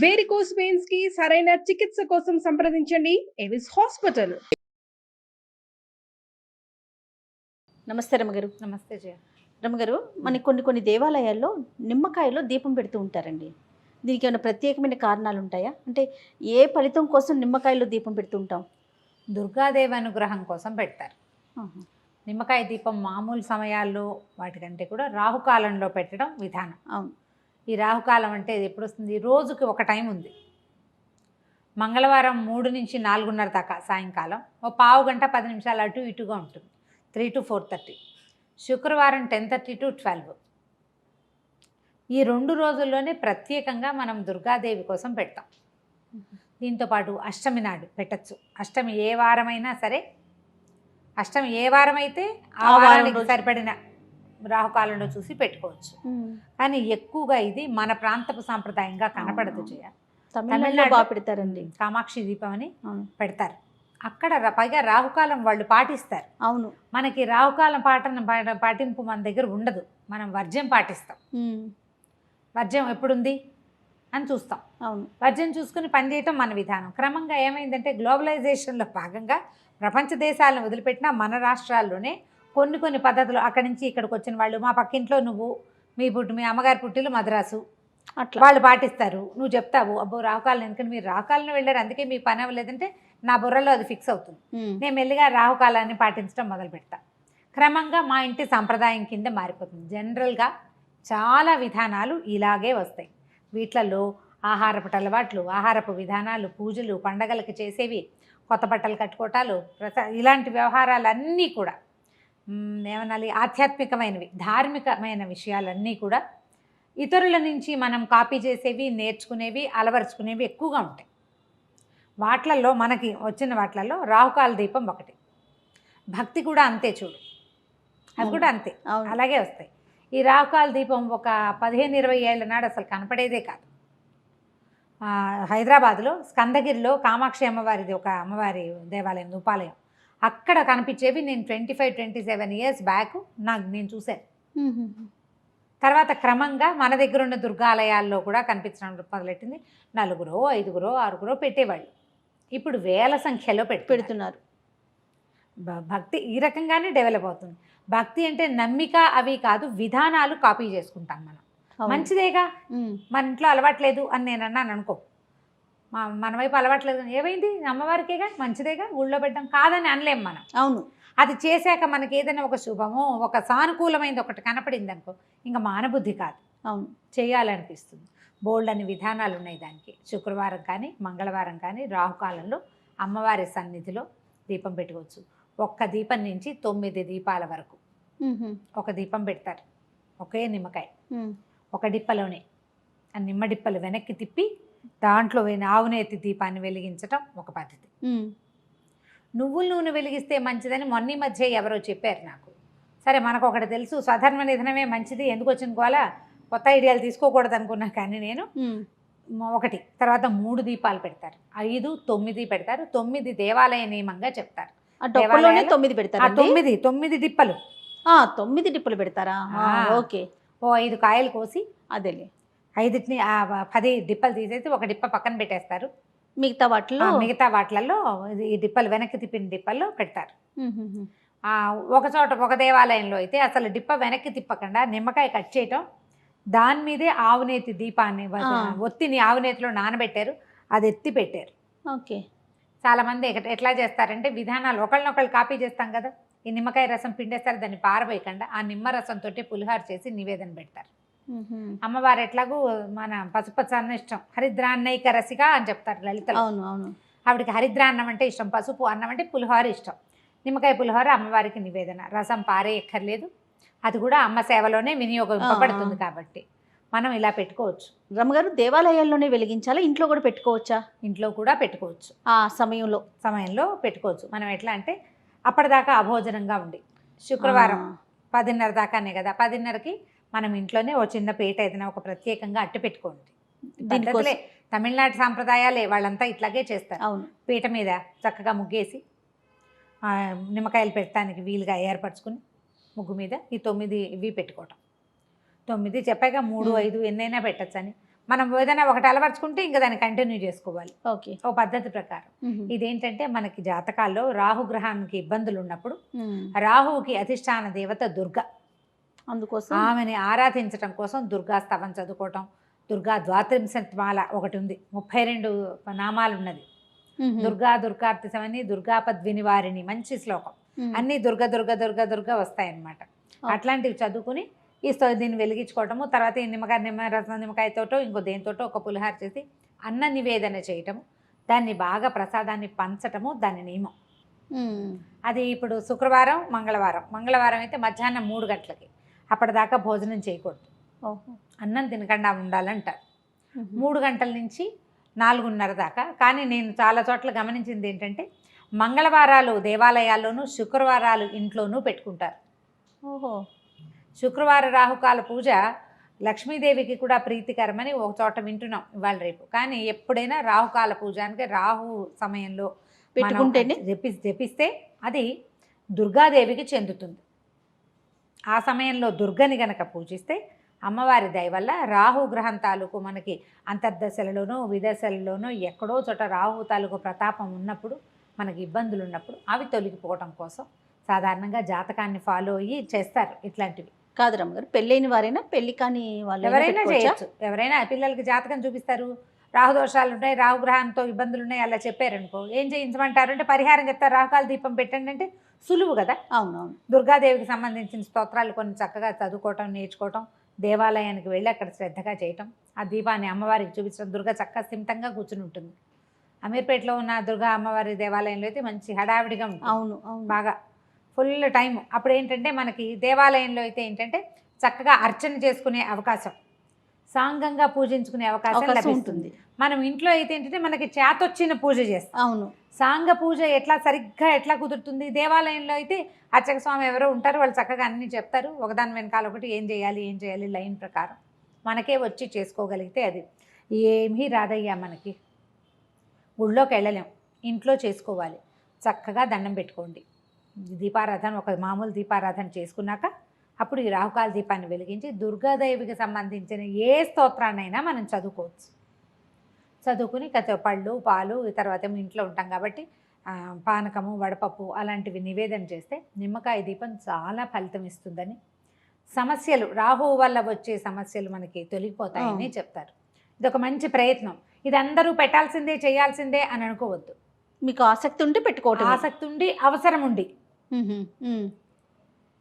Varicose veins కి సరైన చికిత్స కోసం సంప్రదించండి ఎవిస్ హాస్పిటల్. నమస్తే రమగారు. నమస్తే జయ. రమగారు, మనకి కొన్ని దేవాలయాల్లో నిమ్మకాయలో దీపం పెడుతూ ఉంటారండి. దీనికి ఏమైనా ప్రత్యేకమైన కారణాలు ఉంటాయా? అంటే ఏ ఫలితం కోసం నిమ్మకాయలో దీపం పెడుతూ ఉంటాం? దుర్గాదేవి అనుగ్రహం కోసం పెడతారు. నిమ్మకాయ దీపం మామూలు సమయాల్లో వాటికంటే కూడా రాహుకాలంలో పెట్టడం విధానం. అవును. ఈ రాహుకాలం అంటే ఇది ఎప్పుడు వస్తుంది? రోజుకి ఒక టైం ఉంది. మంగళవారం 3 నుంచి 4:30 దాకా సాయంకాలం ఓ పావు గంట 10 నిమిషాలు అటు ఇటుగా ఉంటుంది, 3 to 4:30. శుక్రవారం 10:30 to 12. ఈ 2 రోజుల్లోనే ప్రత్యేకంగా మనం దుర్గాదేవి కోసం పెడతాం. దీంతోపాటు అష్టమి నాడు పెట్టచ్చు. అష్టమి ఏ వారమైనా సరే, అష్టమి ఏ వారం అయితే ఆ వారానికి సరిపడిన రాహుకాలంలో చూసి పెట్టుకోవచ్చు. కానీ ఎక్కువగా ఇది మన ప్రాంతపు సాంప్రదాయంగా కనపడదు జయ. తమిళనాడులో బాగా పెడతారండి. కామాక్షి దీపం అని పెడతారు. అక్కడ పైగా రాహుకాలం వాళ్ళు పాటిస్తారు. అవును. మనకి రాహుకాలం పాటింపు మన దగ్గర ఉండదు. మనం వర్జ్యం పాటిస్తాం. వర్జ్యం ఎప్పుడుంది అని చూస్తాం. అవును. వర్జ్యం చూసుకుని పనిచేయటం మన విధానం. క్రమంగా ఏమైందంటే గ్లోబలైజేషన్లో భాగంగా ప్రపంచ దేశాలను వదిలిపెట్టినా మన రాష్ట్రాల్లోనే కొన్ని పద్ధతులు అక్కడి నుంచి ఇక్కడికి వచ్చిన వాళ్ళు, మా పక్కింట్లో నువ్వు మీ అమ్మగారి పుట్టిలు మద్రాసు, అట్లా వాళ్ళు పాటిస్తారు. నువ్వు చెప్తావు అబ్బో రాహుకాలం, ఎందుకంటే మీరు రాహుకాలను వెళ్ళారు అందుకే మీ పని అవ్వలేదంటే నా బుర్రలో అది ఫిక్స్ అవుతుంది. నేను మెల్లిగా రాహుకాలాన్ని పాటించడం మొదలు పెడతా. క్రమంగా మా ఇంటి సంప్రదాయం కింద మారిపోతుంది. జనరల్గా చాలా విధానాలు ఇలాగే వస్తాయి. వీటిలలో ఆహారపు అలవాట్లు, ఆహారపు విధానాలు, పూజలు, పండగలకి చేసేవి, కొత్త బట్టలు కట్టుకోవటాలు, ఇలాంటి వ్యవహారాలన్నీ కూడా ఏమనాలి, ఆధ్యాత్మికమైనవి, ధార్మికమైన విషయాలన్నీ కూడా ఇతరుల నుంచి మనం కాపీ చేసేవి, నేర్చుకునేవి, అలవరుచుకునేవి ఎక్కువగా ఉంటాయి. వాట్లల్లో మనకి వచ్చిన వాట్లలో రాహుకాల దీపం ఒకటి. భక్తి కూడా అంతే చూడు, అవి కూడా అంతే అలాగే వస్తాయి. ఈ రాహుకాల దీపం ఒక 15-20 ఏళ్ల నాడు అసలు కనపడేదే కాదు. హైదరాబాద్లో స్కందగిరిలో కామాక్షి అమ్మవారిది ఒక అమ్మవారి దేవాలయం, ఉపాలయం, అక్కడ కనిపించేవి నేను 25-27 years బ్యాక్ నేను చూశాను. తర్వాత క్రమంగా మన దగ్గర ఉన్న దుర్గాలయాల్లో కూడా కనిపించడం మొదలెట్టింది. 4, 5, 6 పెట్టేవాళ్ళు. ఇప్పుడు వేల సంఖ్యలో పెడుతున్నారు. భక్తి ఈ రకంగానే డెవలప్ అవుతుంది. భక్తి అంటే నమ్మిక అవి కాదు, విధానాలు కాపీ చేసుకుంటాం మనం. మంచిదేగా, మన ఇంట్లో అలవాట్లేదు అని నేను అన్నాను అనుకో, మన వైపు అలవాట్లేదు ఏమైంది, అమ్మవారికేగా మంచిదేగా ఊళ్ళో పెట్టడం కాదని అనలేం మనం. అవును. అది చేశాక మనకి ఏదైనా ఒక శుభమో ఒక సానుకూలమైనది ఒకటి కనపడింది అనుకో, ఇంకా మానబుద్ధి కాదు, అవును చేయాలనిపిస్తుంది. బోల్డ్ అని విధానాలు ఉన్నాయి దానికి. శుక్రవారం కానీ మంగళవారం కానీ రాహుకాలంలో అమ్మవారి సన్నిధిలో దీపం పెట్టుకోవచ్చు. ఒక్క దీపం నుంచి 9 దీపాల వరకు ఒక దీపం పెడతారు. ఒకే నిమ్మకాయ ఒక డిప్పలోనే, ఆ నిమ్మ డిప్పలు వెనక్కి తిప్పి దాంట్లో ఆవునేతి దీపాన్ని వెలిగించటం ఒక పద్ధతి. నువ్వుల నూనె వెలిగిస్తే మంచిదని మొన్న మధ్య ఎవరో చెప్పారు నాకు. సరే మనకు ఒకటి తెలుసు, స్వధర్మ నిధనమే మంచిది, ఎందుకు వచ్చిన గోలా కొత్త ఐడియాలు తీసుకోకూడదు అనుకున్నా. కానీ నేను ఒకటి తర్వాత 3 దీపాలు పెడతారు, 5, 9 పెడతారు. 9 దేవాలయ నియమంగా చెప్తారు. 9 పెడతారు. 9 డిప్పలు 9 డిప్పలు పెడతారా? ఓకే. ఓ 5 కాయలు కోసి అదేలే 5ని 10 డిప్పలు తీసేసి ఒక డిప్ప పక్కన పెట్టేస్తారు. మిగతా వాటిలలో ఈ డిప్పలు వెనక్కి తిప్పిన డిప్పల్లో పెడతారు. ఒక చోట ఒక దేవాలయంలో అయితే అసలు డిప్ప వెనక్కి తిప్పకుండా నిమ్మకాయ కట్ చేయటం, దాని మీదే ఆవునేతి దీపాన్ని ఒత్తిని ఆవునేతిలో నానబెట్టారు, అది ఎత్తి పెట్టారు. ఓకే. చాలామంది ఎట్లా చేస్తారంటే విధానాలు ఒకళ్ళనొకళ్ళు కాపీ చేస్తాం కదా. ఈ నిమ్మకాయ రసం పిండేస్తారు, దాన్ని పారబోయకుండా ఆ నిమ్మ రసంతో పులిహార చేసి నివేదన పెడతారు. అమ్మవారు ఎట్లాగూ మన పసుపచ్చ అన్న ఇష్టం, హరిద్రాన్నైక రసిక అని చెప్తారు లలితలో. ఆవిడకి హరిద్రాన్నం అంటే ఇష్టం, పసుపు అన్నం అంటే పులిహోర ఇష్టం. నిమ్మకాయ పులిహోర అమ్మవారికి నివేదన, రసం పారే ఎక్కర్లేదు, అది కూడా అమ్మ సేవలోనే వినియోగింపబడుతుంది కాబట్టి మనం ఇలా పెట్టుకోవచ్చు. రమ్మగారు, దేవాలయాల్లోనే వెలిగించాలా, ఇంట్లో కూడా పెట్టుకోవచ్చా? ఇంట్లో కూడా పెట్టుకోవచ్చు. ఆ సమయంలో పెట్టుకోవచ్చు. మనం ఎట్లా అంటే అప్పటిదాకా అభోజనంగా ఉండి శుక్రవారం 10:30 దాకానే కదా, 10:30కి మనం ఇంట్లోనే ఓ చిన్న పీట ఏదైనా ఒక ప్రత్యేకంగా అట్టి పెట్టుకోండి. పద్ధతులే తమిళనాడు సాంప్రదాయాలే, వాళ్ళంతా ఇట్లాగే చేస్తారు. అవును. పీట మీద చక్కగా ముగ్గేసి నిమ్మకాయలు పెట్టడానికి వీలుగా ఏర్పరచుకుని ముగ్గు మీద ఈ 9 ఇవి పెట్టుకోవటం. 9 చెప్పాక 3, 5 ఎన్నైనా పెట్టచ్చని మనం ఏదైనా ఒకటి అలవర్చుకుంటే ఇంకా దాన్ని కంటిన్యూ చేసుకోవాలి ఓకే. ఓ పద్ధతి ప్రకారం. ఇదేంటంటే మనకి జాతకాల్లో రాహుగ్రహానికి ఇబ్బందులు ఉన్నప్పుడు రాహువుకి అధిష్టాన దేవత దుర్గ, అందుకోసం ఆమెని ఆరాధించడం కోసం దుర్గా స్తవం చదువుకోవటం. దుర్గా ద్వాత్రింశమాల ఒకటి ఉంది, 32 నామాలు ఉన్నది. దుర్గా దుర్గార్తిసమని దుర్గాపద్వినివారిణి, మంచి శ్లోకం. అన్నీ దుర్గ దుర్గ దుర్గ దుర్గ వస్తాయన్నమాట. అట్లాంటివి చదువుకుని దీన్ని వెలిగించుకోవటము. తర్వాత ఈ నిమ్మకాయతోటో ఇంకో దేనితోటో ఒక పులిహార చేసి అన్న నివేదన చేయటము, దాన్ని బాగా ప్రసాదాన్ని పంచటము దాని నియమం. అది ఇప్పుడు శుక్రవారం మంగళవారం అయితే మధ్యాహ్నం 3 గంటలకి, అప్పటిదాకా భోజనం చేయకూడదు, అన్నం తినకుండా ఉండాలంటారు. 3 గంటల నుంచి 4:30 దాకా. కానీ నేను చాలా చోట్ల గమనించింది ఏంటంటే మంగళవారాలు దేవాలయాల్లోనూ శుక్రవారాలు ఇంట్లోనూ పెట్టుకుంటారు. ఓహో. శుక్రవార రాహుకాల పూజ లక్ష్మీదేవికి కూడా ప్రీతికరమని ఒక చోట వింటున్నాం ఇవాళ రేపు. కానీ ఎప్పుడైనా రాహుకాల పూజ అంటే రాహు సమయంలో పెట్టుకుంటేనే జపిస్తే అది దుర్గాదేవికి చెందుతుంది. ఆ సమయంలో దుర్గని గనక పూజిస్తే అమ్మవారి దయ వల్ల రాహు గ్రహం తాలూకు మనకి అంతర్దశలలోనో విదశలలోనో ఎక్కడో చోట రాహు తాలూకు ప్రతాపం ఉన్నప్పుడు, మనకి ఇబ్బందులు ఉన్నప్పుడు అవి తొలగిపోవటం కోసం సాధారణంగా జాతకాన్ని ఫాలో అయ్యి చేస్తారు ఇట్లాంటివి. కాదు రమ్మగారు, పెళ్ళైన వారైనా పెళ్లి కాని వాళ్ళు ఎవరైనా చేయొచ్చు. ఎవరైనా పిల్లలకి జాతకం చూపిస్తారు, రాహుదోషాలు ఉన్నాయి, రాహుగ్రహంతో ఇబ్బందులు ఉన్నాయి, అలా చెప్పారనుకో ఏం చేయించమంటారు అంటే పరిహారం చెప్తారు, రాహుకాల దీపం పెట్టండి అంటే సులువు కదా. అవునవును. దుర్గాదేవికి సంబంధించిన స్తోత్రాలు కొన్ని చక్కగా చదువుకోవటం, నేర్చుకోవటం, దేవాలయానికి వెళ్ళి అక్కడ శ్రద్ధగా చేయటం, ఆ దీపాన్ని అమ్మవారికి చూపించడం. దుర్గ చక్కగా స్థిమితంగా కూర్చుని ఉంటుంది. అమీర్పేటలో ఉన్న దుర్గా అమ్మవారి దేవాలయంలో అయితే మంచి హడావిడిగా ఉంటుంది. అవును అవును. బాగా ఫుల్ టైం. అప్పుడు ఏంటంటే మనకి దేవాలయంలో అయితే ఏంటంటే చక్కగా అర్చన చేసుకునే అవకాశం, సాంగంగా పూజించుకునే అవకాశం లభిస్తుంది. మనం ఇంట్లో అయితే ఏంటంటే మనకి చేతొచ్చిన పూజ చేస్తాం. అవును. సాంగ పూజ ఎట్లా కుదురుతుంది. దేవాలయంలో అయితే అర్చక స్వామి ఎవరో ఉంటారు, వాళ్ళు చక్కగా అన్నీ చెప్తారు, ఒకదాని వెనకాల ఒకటి ఏం చేయాలి లైన్ ప్రకారం మనకే వచ్చి చేసుకోగలిగితే అది ఏమీ రాదయ్యా. మనకి గుళ్ళోకి వెళ్ళలేం, ఇంట్లో చేసుకోవాలి. చక్కగా దండం పెట్టుకోండి, దీపారాధన ఒక మామూలు దీపారాధన చేసుకున్నాక అప్పుడు ఈ రాహుకాల దీపాన్ని వెలిగించి దుర్గాదేవికి సంబంధించిన ఏ స్తోత్రాన్నైనా మనం చదువుకోవచ్చు. చదువుకుని పళ్ళు పాలు తర్వాత ఇంట్లో ఉంటాం కాబట్టి పానకము వడపప్పు అలాంటివి నివేదన చేస్తే నిమ్మకాయ దీపం చాలా ఫలితం ఇస్తుందని, సమస్యలు రాహువు వల్ల వచ్చే సమస్యలు మనకి తొలగిపోతాయని చెప్తారు. ఇది ఒక మంచి ప్రయత్నం. ఇది అందరూ పెట్టాల్సిందే చేయాల్సిందే అని అనుకోవద్దు. మీకు ఆసక్తి ఉంటే పెట్టుకోవటం, ఆసక్తి ఉండి అవసరం ఉండి.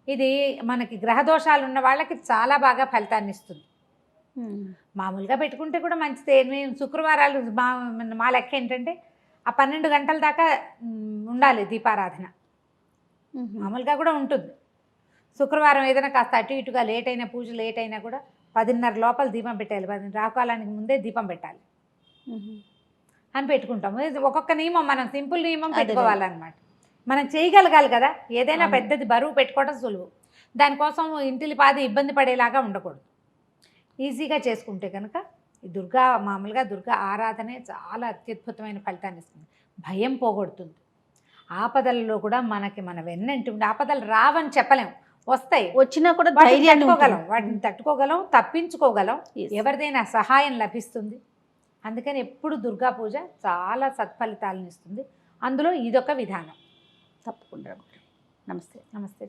ఇది మనకి గ్రహదోషాలు ఉన్న వాళ్ళకి చాలా బాగా ఫలితాన్ని ఇస్తుంది. మామూలుగా పెట్టుకుంటే కూడా మంచిదే. మేము శుక్రవారాలు మా లెక్క ఏంటంటే ఆ 12 గంటల దాకా ఉండాలి దీపారాధన. మామూలుగా కూడా ఉంటుంది. శుక్రవారం ఏదైనా కాస్త అటు ఇటుగా లేట్ అయినా, పూజ లేట్ అయినా కూడా 10:30 లోపల దీపం పెట్టాలి, రాకాలానికి ముందే దీపం పెట్టాలి అని పెట్టుకుంటాము. ఒక్కొక్క నియమం, మనం సింపుల్ నియమం పెట్టుకోవాలన్నమాట. మనం చేయగలగాలి కదా. ఏదైనా పెద్దది బరువు పెట్టుకోవడం సులువు, దానికోసం ఇంటిలిపాది ఇబ్బంది పడేలాగా ఉండకూడదు. ఈజీగా చేసుకుంటే కనుక ఈ మామూలుగా దుర్గా ఆరాధనే చాలా అత్యద్భుతమైన ఫలితాన్ని ఇస్తుంది. భయం పోగొడుతుంది. ఆపదలలో కూడా మన వెన్నంటి ఉండి, ఆపదలు రావని చెప్పలేం, వస్తాయి, వచ్చినా కూడా వాటిని తట్టుకోగలం, తప్పించుకోగలం, ఎవరిదైనా సహాయం లభిస్తుంది. అందుకని ఎప్పుడు దుర్గా పూజ చాలా సత్ఫలితాలను ఇస్తుంది. అందులో ఇదొక విధానం. తప్పకుండా. నమస్తే. నమస్తే.